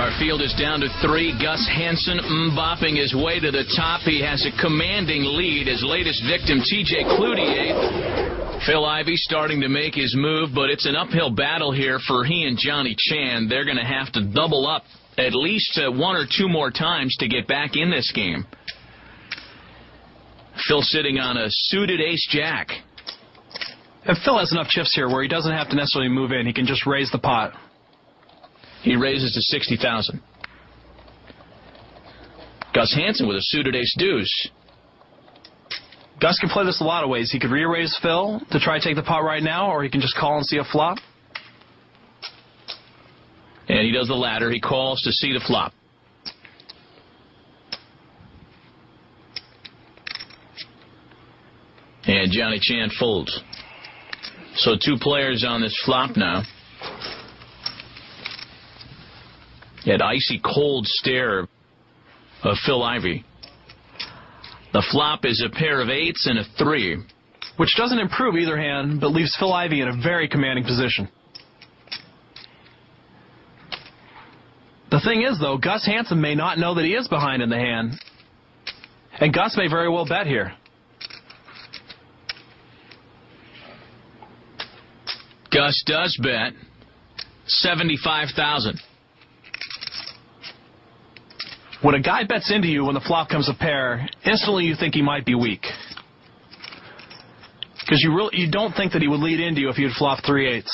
Our field is down to 3. Gus Hansen bopping his way to the top. He has a commanding lead. His latest victim, TJ Cloutier. Phil Ivey starting to make his move, but it's an uphill battle here for he and Johnny Chan. They're going to have to double up at least 1 or 2 more times to get back in this game. Phil sitting on a suited ace-jack. And Phil has enough chips here where he doesn't have to necessarily move in. He can just raise the pot. He raises to 60,000. Gus Hansen with a suited ace-deuce. Gus can play this a lot of ways. He could re-raise Phil to try to take the pot right now, or he can just call and see a flop. And he does the latter. He calls to see the flop. And Johnny Chan folds. So 2 players on this flop now. That icy cold stare of Phil Ivey. The flop is a pair of 8s and a 3. Which doesn't improve either hand, but leaves Phil Ivey in a very commanding position. The thing is, though, Gus Hansen may not know that he is behind in the hand. And Gus may very well bet here. Gus does bet 75,000. When a guy bets into you when the flop comes a pair, instantly you think he might be weak. Because you don't think that he would lead into you if you had flopped 3/8.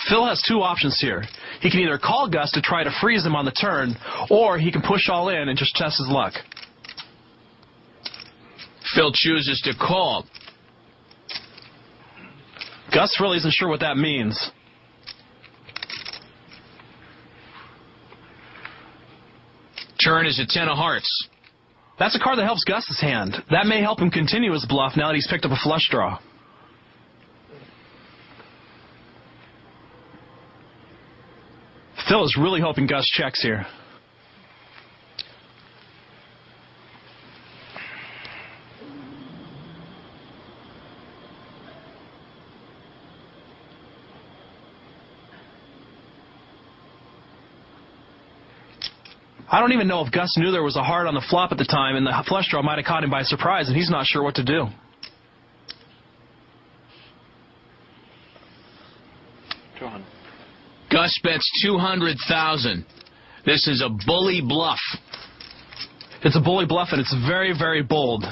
Phil has 2 options here. He can either call Gus to try to freeze him on the turn, or he can push all in and just test his luck. Phil chooses to call. Gus really isn't sure what that means. Turn is a 10 of hearts. That's a card that helps Gus's hand. That may help him continue his bluff now that he's picked up a flush draw. Phil is really hoping Gus checks here. I don't even know if Gus knew there was a heart on the flop at the time, and the flush draw might have caught him by surprise, and he's not sure what to do. Gus bets 200,000. This is a bully bluff. It's a bully bluff, and it's very, very bold.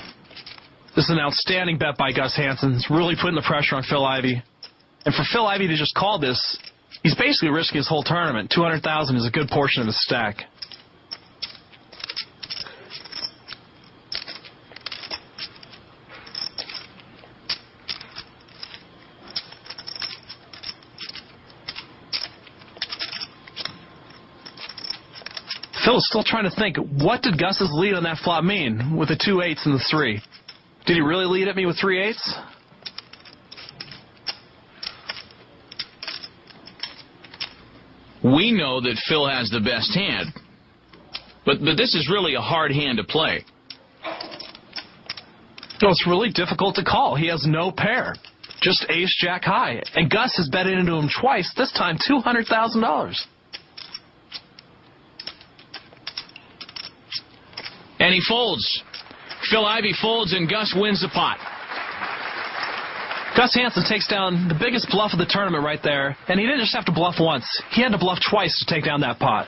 This is an outstanding bet by Gus Hansen. It's really putting the pressure on Phil Ivey. And for Phil Ivey to just call this, he's basically risking his whole tournament. 200,000 is a good portion of his stack. Phil's still trying to think, what did Gus's lead on that flop mean with the 2/8s and the 3? Did he really lead at me with 3/8s? We know that Phil has the best hand. But this is really a hard hand to play. No, it's really difficult to call. He has no pair. Just ace-jack high. And Gus has bet into him twice, this time $200,000. And he folds. Phil Ivey folds, and Gus wins the pot. Gus Hansen takes down the biggest bluff of the tournament right there, and he didn't just have to bluff once. He had to bluff twice to take down that pot.